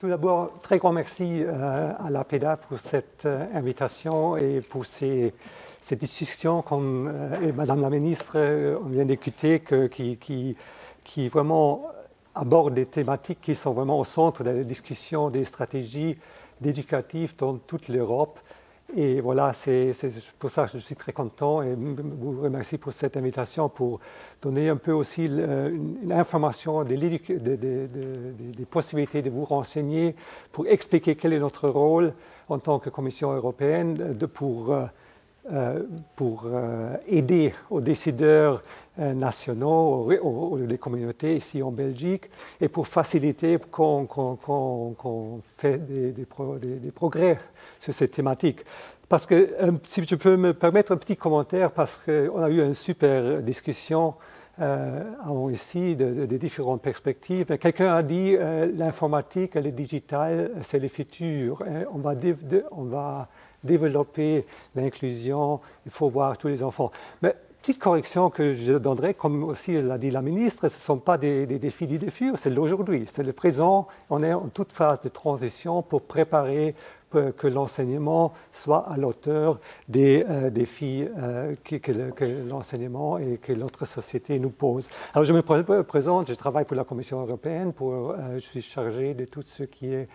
Tout d'abord, très grand merci à l'APEDA pour cette invitation et pour ces discussions, comme et Madame la Ministre, on vient d'écouter, qui vraiment abordent des thématiques qui sont vraiment au centre de la discussion des stratégies éducatives dans toute l'Europe. Et voilà, c'est pour ça que je suis très content et vous remercie pour cette invitation, pour donner un peu aussi une information des possibilités de vous renseigner, pour expliquer quel est notre rôle en tant que Commission européenne pour aider aux décideurs nationaux, aux communautés ici en Belgique, et pour faciliter qu'on fait des progrès sur cette thématique. Parce que, si je peux me permettre un petit commentaire, parce qu'on a eu une super discussion avant ici, de différentes perspectives. Quelqu'un a dit l'informatique et le digital, c'est le futur. On va développer l'inclusion, il faut voir tous les enfants. Mais petite correction que je donnerai, comme aussi l'a dit la ministre, ce ne sont pas des défis du futur, c'est l'aujourd'hui, c'est le présent. On est en toute phase de transition pour préparer que l'enseignement soit à l'auteur des défis que l'enseignement et que notre société nous pose. Alors je me présente, je travaille pour la Commission européenne, je suis chargé de tout ce qui est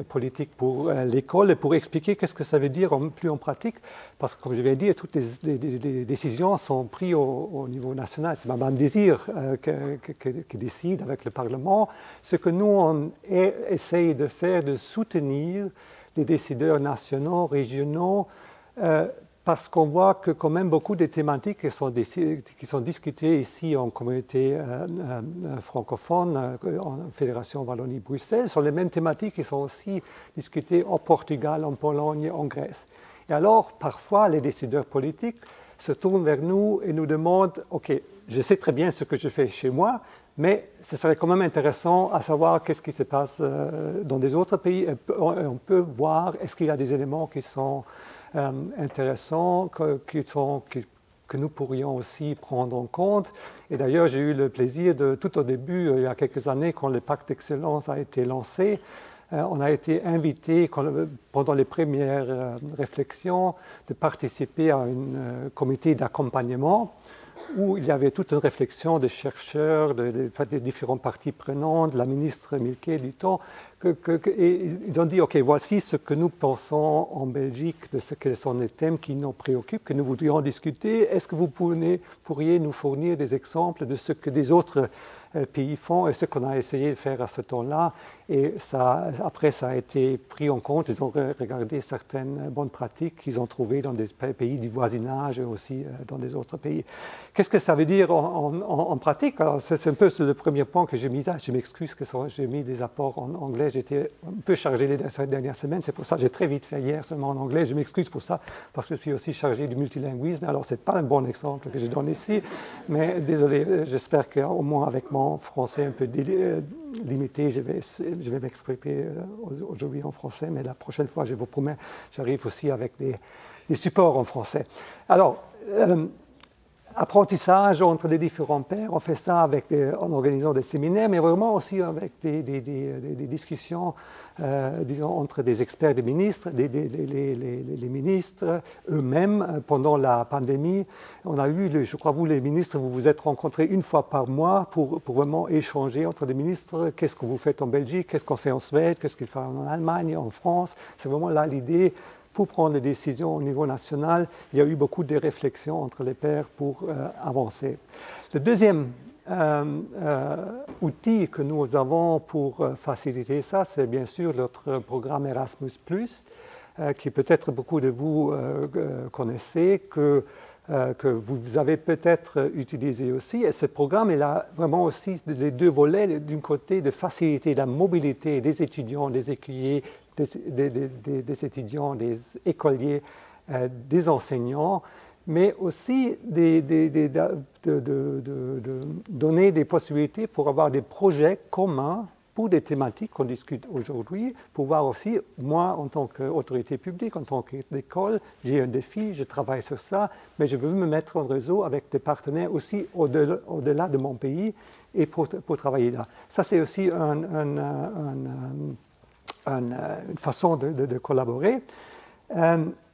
politique pour l'école et pour expliquer qu'est-ce que ça veut dire plus en pratique, parce que comme je viens de dire, toutes les décisions sont prises au niveau national. C'est Mme Désir qui décide avec le Parlement. Ce que nous, on essaye de faire, de soutenir les décideurs nationaux, régionaux, parce qu'on voit que quand même beaucoup de thématiques qui sont discutées ici en communauté francophone, en Fédération Wallonie-Bruxelles, sont les mêmes thématiques qui sont aussi discutées au Portugal, en Pologne, en Grèce. Et alors, parfois, les décideurs politiques se tournent vers nous et nous demandent « Ok, je sais très bien ce que je fais chez moi, mais ce serait quand même intéressant à savoir qu'est-ce qui se passe dans des autres pays. On peut voir, est-ce qu'il y a des éléments qui sont intéressants, que nous pourrions aussi prendre en compte. » Et d'ailleurs, j'ai eu le plaisir tout au début, il y a quelques années, quand le pacte d'excellence a été lancé, on a été invité pendant les premières réflexions de participer à un comité d'accompagnement où il y avait toute une réflexion des chercheurs, des différentes parties prenantes, de la ministre Milquet du temps, et ils ont dit, OK, voici ce que nous pensons en Belgique, de quels sont les thèmes qui nous préoccupent, que nous voudrions discuter. Est-ce que vous pourriez nous fournir des exemples de ce que des autres pays font et ce qu'on a essayé de faire à ce temps-là? Et après, ça a été pris en compte. Ils ont regardé certaines bonnes pratiques qu'ils ont trouvées dans des pays du voisinage et aussi dans des autres pays. Qu'est-ce que ça veut dire en pratique? Alors, c'est un peu le premier point que j'ai mis là. Je m'excuse que j'ai mis des apports en anglais. J'étais un peu chargé les dernières semaines. C'est pour ça que j'ai très vite fait hier seulement en anglais. Je m'excuse pour ça parce que je suis aussi chargé du multilinguisme. Alors, ce n'est pas un bon exemple que je donne ici. Mais désolé, j'espère qu'au moins avec mon français un peu limité, je vais m'exprimer aujourd'hui en français, mais la prochaine fois, je vous promets, j'arrive aussi avec des supports en français. Alors, apprentissage entre les différents pairs, on fait ça en organisant des séminaires, mais vraiment aussi avec des discussions, disons, entre des experts, des ministres, les ministres eux-mêmes pendant la pandémie. On a eu, je crois, vous les ministres, vous vous êtes rencontrés une fois par mois pour vraiment échanger entre les ministres. Qu'est-ce que vous faites en Belgique? Qu'est-ce qu'on fait en Suède? Qu'est-ce qu'ils font en Allemagne, en France? C'est vraiment là l'idée. Pour prendre des décisions au niveau national, il y a eu beaucoup de réflexions entre les pairs pour avancer. Le deuxième outil que nous avons pour faciliter ça, c'est bien sûr notre programme Erasmus+, qui peut-être beaucoup de vous connaissez, que vous avez peut-être utilisé aussi. Et ce programme, il a vraiment aussi les deux volets. D'un côté, de faciliter la mobilité des étudiants, des écuyers, des étudiants, des écoliers, des enseignants, mais aussi de donner des possibilités pour avoir des projets communs pour des thématiques qu'on discute aujourd'hui, pour voir aussi, moi, en tant qu'autorité publique, en tant qu'école, j'ai un défi, je travaille sur ça, mais je veux me mettre en réseau avec des partenaires aussi au-delà de mon pays et pour travailler là. Ça, c'est aussi une façon de collaborer.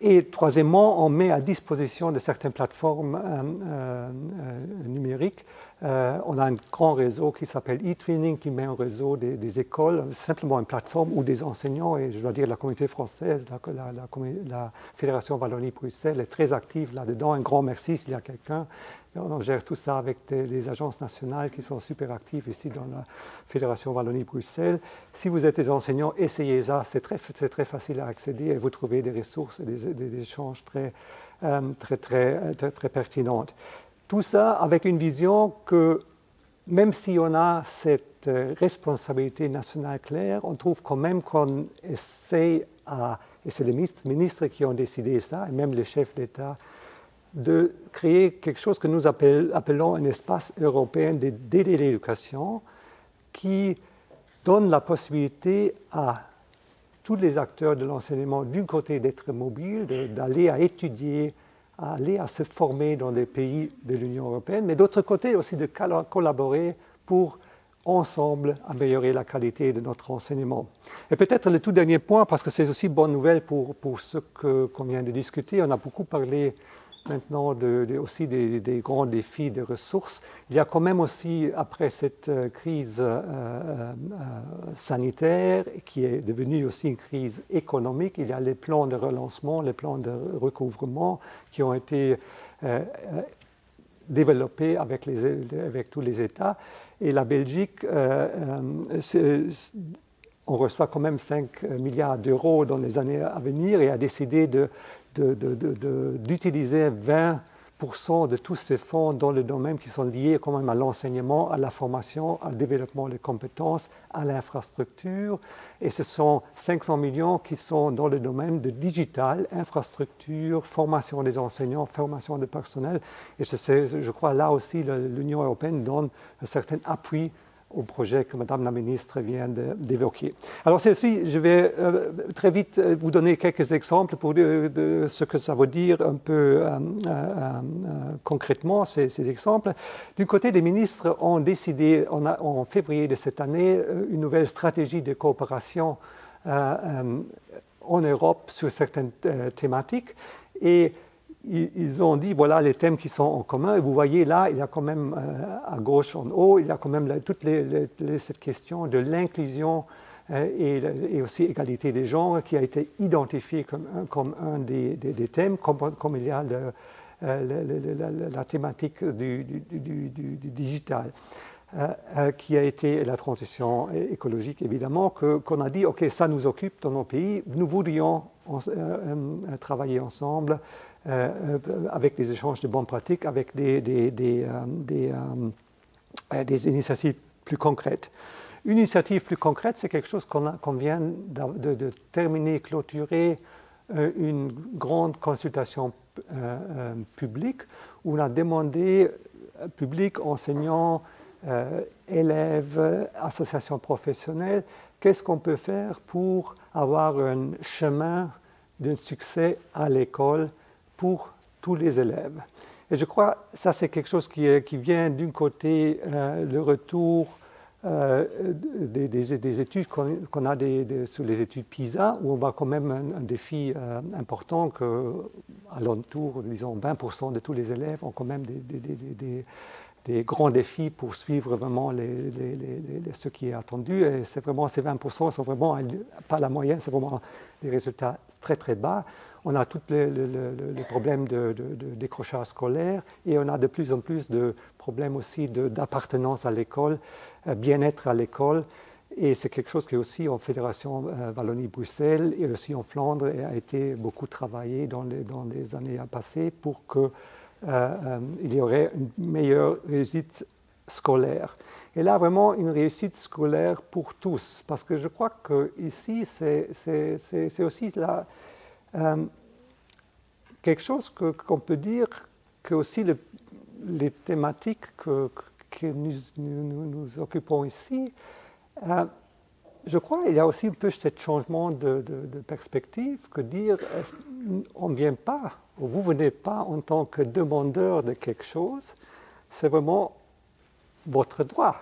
Et troisièmement, on met à disposition de certaines plateformes numériques. On a un grand réseau qui s'appelle eTwinning, qui met en réseau des écoles, simplement une plateforme où des enseignants, et je dois dire la communauté française, la Fédération Wallonie-Bruxelles est très active là-dedans. Un grand merci s'il y a quelqu'un. On gère tout ça avec les agences nationales qui sont super actives ici dans la Fédération Wallonie-Bruxelles. Si vous êtes des enseignants, essayez ça, c'est très facile à accéder et vous trouvez des ressources et des échanges très pertinentes. Tout ça avec une vision que même si on a cette responsabilité nationale claire, on trouve quand même qu'on essaie et c'est les ministres qui ont décidé ça, et même les chefs d'État, de créer quelque chose que nous appelons un espace européen d'aider l'éducation qui donne la possibilité à tous les acteurs de l'enseignement, d'un côté d'être mobiles, d'aller à étudier, aller à se former dans les pays de l'Union européenne, mais d'autre côté aussi de collaborer pour ensemble améliorer la qualité de notre enseignement. Et peut-être le tout dernier point, parce que c'est aussi bonne nouvelle pour ce qu'on vient de discuter, on a beaucoup parlé maintenant aussi des grands défis de ressources. Il y a quand même aussi, après cette crise sanitaire, qui est devenue aussi une crise économique, il y a les plans de relancement, les plans de recouvrement qui ont été développés avec tous les États. Et la Belgique, on reçoit quand même 5 milliards d'euros dans les années à venir et a décidé d'utiliser 20% de tous ces fonds dans le domaine qui sont liés quand même à l'enseignement, à la formation, au développement des compétences, à l'infrastructure. Et ce sont 500 millions qui sont dans le domaine de digital, infrastructure, formation des enseignants, formation du personnel. Et je crois là aussi l'Union européenne donne un certain appui au projet que Madame la ministre vient d'évoquer. Alors ceci, je vais très vite vous donner quelques exemples pour de ce que ça veut dire un peu concrètement, ces exemples. Du côté des ministres, ont décidé en février de cette année une nouvelle stratégie de coopération en Europe sur certaines thématiques et ils ont dit, voilà les thèmes qui sont en commun. Et vous voyez là, il y a quand même à gauche en haut, il y a quand même toute cette question de l'inclusion et aussi égalité des genres qui a été identifiée comme un des thèmes, comme il y a la thématique du digital. Qui a été la transition écologique, évidemment, qu'on a dit, OK, ça nous occupe dans nos pays, nous voudrions travailler ensemble avec des échanges de bonnes pratiques, avec des initiatives plus concrètes. Une initiative plus concrète, c'est quelque chose qu'on vient de terminer, clôturer une grande consultation publique où on a demandé, public, enseignants, élèves, associations professionnelles, qu'est-ce qu'on peut faire pour avoir un chemin d'un succès à l'école pour tous les élèves. Et je crois que ça, c'est quelque chose qui vient d'un côté le retour des études qu'on a sur les études PISA, où on voit quand même un défi important qu'à l'entour, disons, 20% de tous les élèves ont quand même des grands défis pour suivre vraiment ce qui est attendu. Et c'est vraiment, ces 20% sont vraiment pas la moyenne, c'est vraiment des résultats très très bas. On a tous les problèmes de décrochage scolaire et on a de plus en plus de problèmes aussi d'appartenance à l'école, bien-être à l'école. Et c'est quelque chose qui aussi en Fédération Wallonie-Bruxelles et aussi en Flandre a été beaucoup travaillé dans les années passées pour qu'il y aurait une meilleure réussite scolaire. Et là, vraiment, une réussite scolaire pour tous. Parce que je crois qu'ici, c'est aussi quelque chose qu'on peut dire que aussi les thématiques que nous occupons ici je crois qu'il y a aussi un peu ce changement de perspective que dire on ne vient pas, ou vous ne venez pas en tant que demandeur de quelque chose, c'est vraiment votre droit.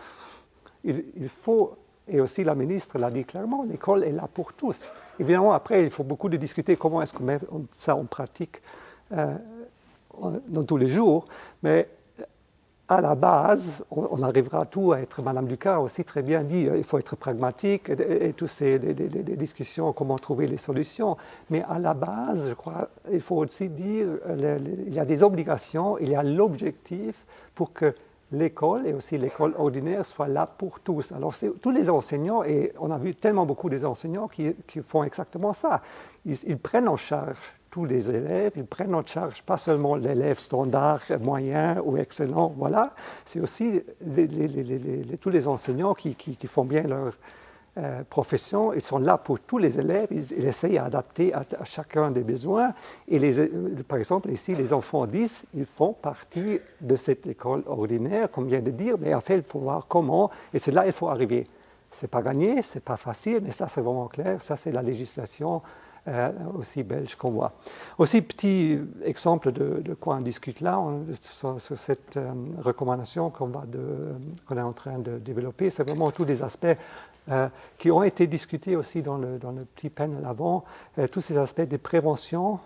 Il faut, et aussi la ministre l'a dit clairement, l'école est là pour tous. Évidemment, après, il faut beaucoup de discuter comment est-ce qu'on met ça en pratique dans tous les jours, mais à la base, on arrivera tout à être, Madame Ducas a aussi très bien dit, il faut être pragmatique et toutes ces des discussions, comment trouver les solutions. Mais à la base, je crois, il faut aussi dire, il y a des obligations, il y a l'objectif pour que l'école et aussi l'école ordinaire soient là pour tous. Alors, tous les enseignants, et on a vu tellement beaucoup des enseignants qui font exactement ça, ils prennent en charge tous les élèves, ils prennent en charge pas seulement l'élève standard, moyen ou excellent, voilà, c'est aussi tous les enseignants qui font bien leur profession, ils sont là pour tous les élèves, ils essayent d'adapter à chacun des besoins, et par exemple ici les enfants 10, ils font partie de cette école ordinaire, comme vient de dire, mais en fait il faut voir comment, et c'est là il faut arriver. C'est pas gagné, c'est pas facile, mais ça c'est vraiment clair, ça c'est la législation aussi belge qu'on voit. Aussi, petit exemple de quoi on discute là, sur cette recommandation qu'on est en train de développer, c'est vraiment tous les aspects qui ont été discutés aussi dans le petit panel avant, tous ces aspects de prévention,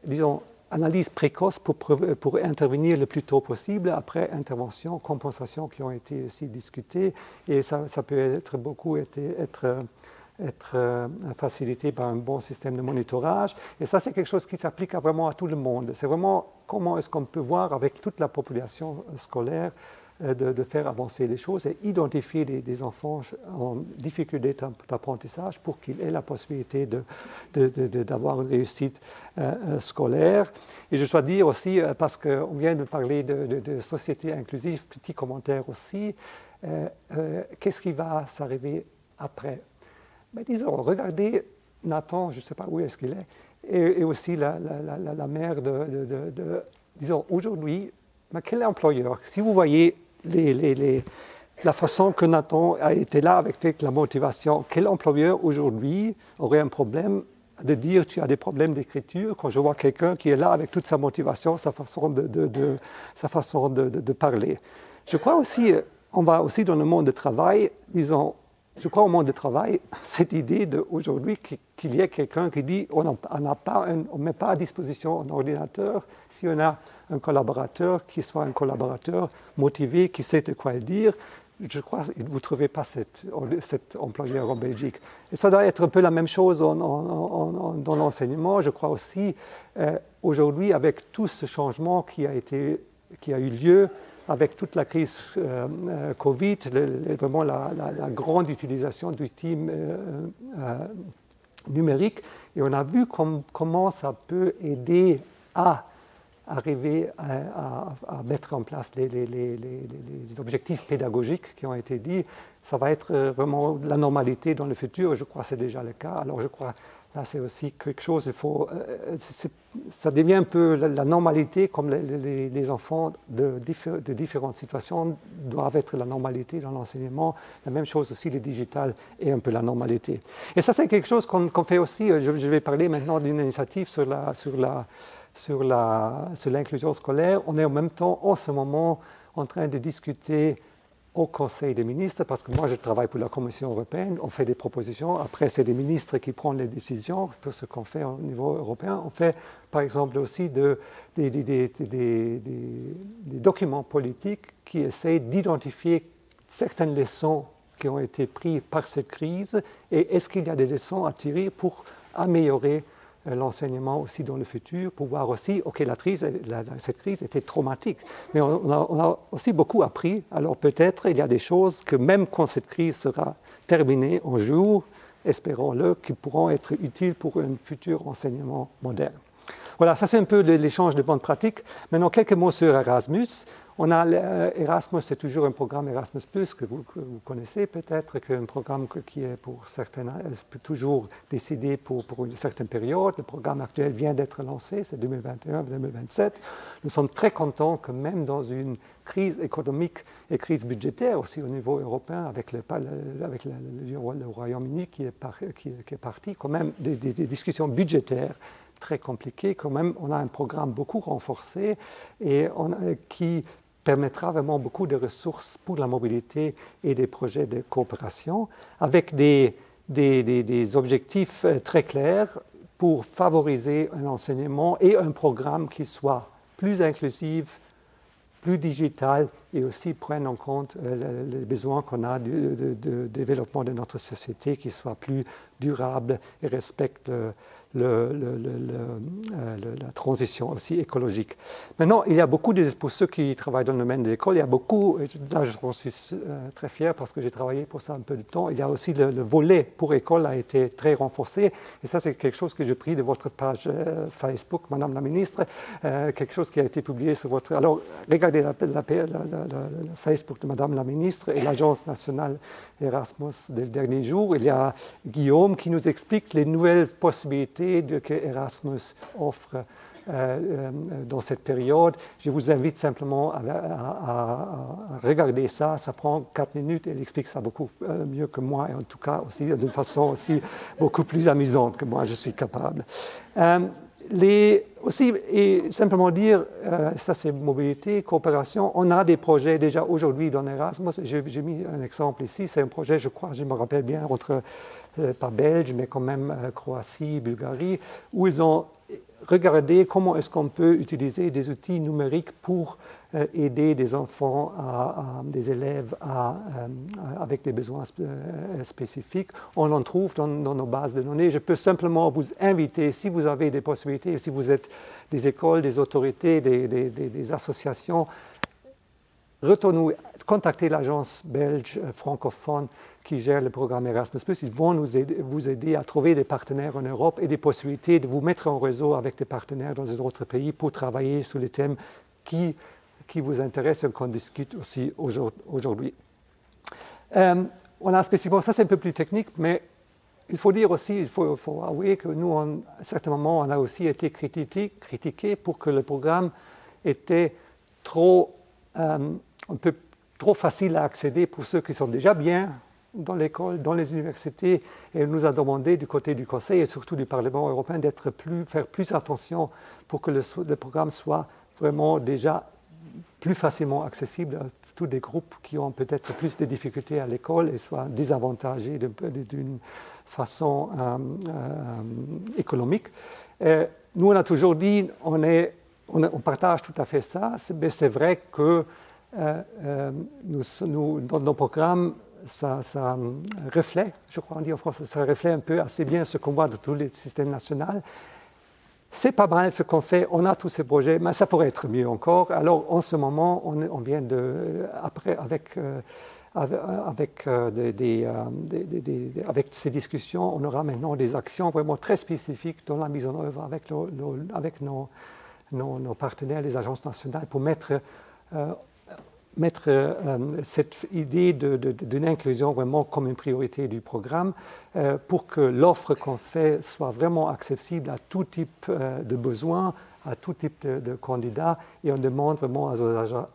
disons, analyse précoce pour intervenir le plus tôt possible, après intervention, compensation qui ont été aussi discutées, et ça peut être facilité par un bon système de monitorage. Et ça, c'est quelque chose qui s'applique vraiment à tout le monde. C'est vraiment comment est-ce qu'on peut voir avec toute la population scolaire de faire avancer les choses et identifier des enfants en difficulté d'apprentissage pour qu'ils aient la possibilité d'avoir une réussite scolaire. Et je dois dire aussi, parce qu'on vient de parler de société inclusive, petit commentaire aussi, qu'est-ce qui va s'arriver après? Ben, disons, regardez Nathan, je ne sais pas où est-ce qu'il est, et aussi la mère disons, aujourd'hui, ben, quel employeur? Si vous voyez la façon que Nathan a été là avec la motivation, quel employeur aujourd'hui aurait un problème de dire tu as des problèmes d'écriture quand je vois quelqu'un qui est là avec toute sa motivation, sa façon de parler? Je crois aussi, on va aussi dans le monde du travail, disons, je crois au monde du travail, cette idée d'aujourd'hui qu'il y ait quelqu'un qui dit on ne met pas à disposition un ordinateur si on a un collaborateur qui soit un collaborateur motivé, qui sait de quoi dire. Je crois que vous ne trouvez pas cet employeur en Belgique. Et ça doit être un peu la même chose dans l'enseignement. Je crois aussi aujourd'hui avec tout ce changement qui a eu lieu, avec toute la crise Covid, vraiment la grande utilisation d'outils numériques, et on a vu comment ça peut aider à arriver à mettre en place les objectifs pédagogiques qui ont été dits. Ça va être vraiment la normalité dans le futur, je crois que c'est déjà le cas. Alors je crois là c'est aussi quelque chose, ça devient un peu la normalité, comme les enfants de différentes situations doivent être la normalité dans l'enseignement. La même chose aussi, le digital est un peu la normalité. Et ça c'est quelque chose qu'on fait aussi, je vais parler maintenant d'une initiative sur l'inclusion scolaire. On est en même temps, en ce moment, en train de discuter au Conseil des ministres, parce que moi je travaille pour la Commission européenne, on fait des propositions, après c'est les ministres qui prennent les décisions pour ce qu'on fait au niveau européen. On fait par exemple aussi des documents politiques qui essayent d'identifier certaines leçons qui ont été prises par cette crise, et est-ce qu'il y a des leçons à tirer pour améliorer l'enseignement aussi dans le futur, pour voir aussi, ok, cette crise était traumatique, mais on a aussi beaucoup appris, alors peut-être il y a des choses que même quand cette crise sera terminée un jour, espérons-le, qui pourront être utiles pour un futur enseignement moderne. Voilà, ça c'est un peu l'échange de bonnes pratiques. Maintenant, quelques mots sur Erasmus. On a Erasmus, c'est toujours un programme Erasmus+, que vous connaissez peut-être, un programme qui est pour certaines, toujours décidé pour une certaine période. Le programme actuel vient d'être lancé, c'est 2021-2027. Nous sommes très contents que même dans une crise économique et crise budgétaire aussi au niveau européen avec le Royaume-Uni qui est parti, quand même des discussions budgétaires très compliquées. Quand même, on a un programme beaucoup renforcé et qui permettra vraiment beaucoup de ressources pour la mobilité et des projets de coopération avec des objectifs très clairs pour favoriser un enseignement et un programme qui soit plus inclusif, plus digital et aussi prenne en compte les besoins qu'on a de développement de notre société qui soit plus durable et respecte la transition aussi écologique. Maintenant, il y a beaucoup pour ceux qui travaillent dans le domaine de l'école, il y a beaucoup, là j'en suis très fier parce que j'ai travaillé pour ça un peu de temps, il y a aussi le volet pour école a été très renforcé et ça c'est quelque chose que j'ai pris de votre page Facebook, Madame la Ministre, quelque chose qui a été publié sur votre... Alors, regardez le Facebook de Madame la Ministre et l'Agence nationale Erasmus des derniers jours. Il y a Guillaume qui nous explique les nouvelles possibilités que Erasmus offre dans cette période. Je vous invite simplement à regarder ça. Ça prend 4 minutes et il explique ça beaucoup mieux que moi et en tout cas aussi d'une façon aussi beaucoup plus amusante que moi je suis capable. Aussi, et simplement dire, ça c'est mobilité, coopération, on a des projets déjà aujourd'hui dans Erasmus, j'ai mis un exemple ici, c'est un projet, je crois, je me rappelle bien, pas belge, mais quand même Croatie, Bulgarie, où ils ont regardé comment est-ce qu'on peut utiliser des outils numériques pour aider des enfants, des élèves avec des besoins spécifiques. On en trouve dans nos bases de données. Je peux simplement vous inviter, si vous avez des possibilités, si vous êtes des écoles, des autorités, des associations, contactez l'agence belge francophone qui gère le programme Erasmus+. Ils vont vous aider à trouver des partenaires en Europe et des possibilités de vous mettre en réseau avec des partenaires dans d'autres pays pour travailler sur les thèmes qui vous intéressent et qu'on discute aussi aujourd'hui. On a spécifiquement, ça c'est un peu plus technique, mais il faut dire aussi, il faut avouer que nous, à un certain moment, on a aussi été critiqués pour que le programme était un peu trop facile à accéder pour ceux qui sont déjà bien dans l'école, dans les universités, et elle nous a demandé du côté du Conseil et surtout du Parlement européen faire plus attention pour que le programme soit vraiment déjà plus facilement accessible à tous des groupes qui ont peut-être plus de difficultés à l'école et soient désavantagés d'une façon économique. Nous, on a toujours dit, on partage tout à fait ça, mais c'est vrai que dans nos programmes, ça reflète, je crois on dit en français, ça reflète un peu assez bien ce qu'on voit de tous les systèmes nationaux. C'est pas mal ce qu'on fait, on a tous ces projets, mais ça pourrait être mieux encore. Alors en ce moment, on vient avec ces discussions, on aura maintenant des actions vraiment très spécifiques dans la mise en œuvre avec nos partenaires, les agences nationales, pour mettre cette idée d'une inclusion vraiment comme une priorité du programme pour que l'offre qu'on fait soit vraiment accessible à tout type de besoins, à tout type de candidats, et on demande vraiment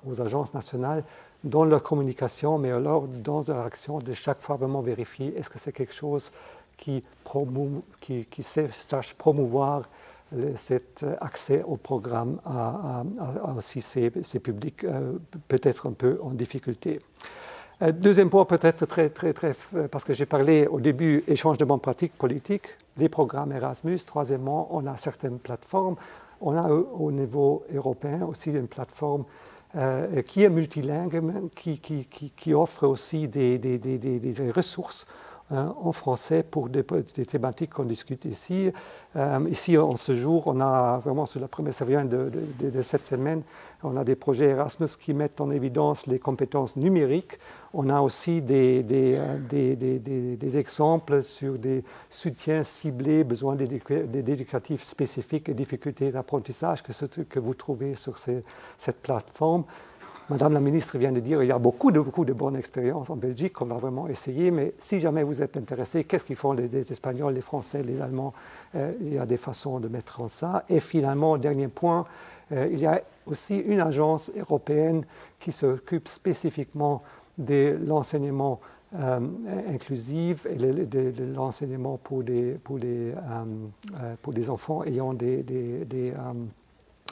aux agences nationales dans leur communication, mais alors dans leur action, de chaque fois vraiment vérifier est-ce que c'est quelque chose qui sache promouvoir cet accès au programme à aussi ces publics peut-être un peu en difficulté. Deuxième point peut-être très, parce que j'ai parlé au début, échange de bonnes pratiques politiques, les programmes Erasmus. Troisièmement, on a certaines plateformes. On a au niveau européen aussi une plateforme qui est multilingue, qui offre aussi des ressources en français pour des thématiques qu'on discute ici. Ici, en ce jour, on a vraiment sur la première, ça vient de cette semaine, on a des projets Erasmus qui mettent en évidence les compétences numériques. On a aussi des exemples sur des soutiens ciblés, besoins d'éducatifs spécifiques et difficultés d'apprentissage que vous trouvez sur cette plateforme. Madame la ministre vient de dire qu'il y a beaucoup de bonnes expériences en Belgique qu'on va vraiment essayer, mais si jamais vous êtes intéressé, qu'est-ce qu'ils font les Espagnols, les Français, les Allemands, il y a des façons de mettre en ça. Et finalement, dernier point, Il y a aussi une agence européenne qui s'occupe spécifiquement de l'enseignement inclusif et de l'enseignement pour des enfants ayant des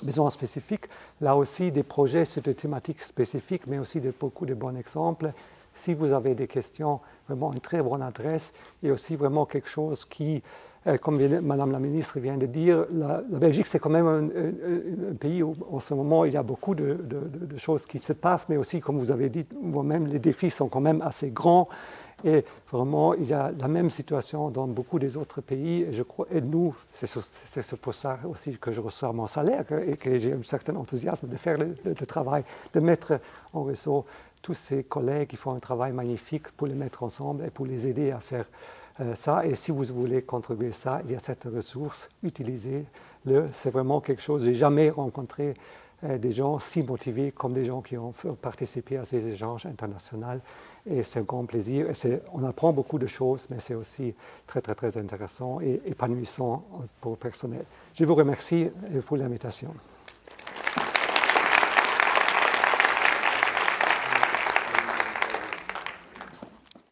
besoins spécifiques. Là aussi, des projets sur des thématiques spécifiques, mais aussi beaucoup de bons exemples. Si vous avez des questions, vraiment une très bonne adresse et aussi vraiment quelque chose qui, comme Madame la ministre vient de dire, la Belgique, c'est quand même un pays où en ce moment, il y a beaucoup de choses qui se passent, mais aussi, comme vous avez dit vous-même, les défis sont quand même assez grands. Et vraiment, il y a la même situation dans beaucoup des autres pays. Et, je crois, et nous, c'est pour ça aussi que je reçois mon salaire et que j'ai un certain enthousiasme de faire le travail, de mettre en réseau tous ces collègues qui font un travail magnifique pour les mettre ensemble et pour les aider à faire ça. Et si vous voulez contribuer à ça, il y a cette ressource, utilisez-le. C'est vraiment quelque chose, je n'ai jamais rencontré des gens si motivés comme des gens qui ont participé à ces échanges internationaux. Et c'est un grand plaisir. On apprend beaucoup de choses, mais c'est aussi très, très, très intéressant et épanouissant pour le personnel. Je vous remercie pour l'invitation.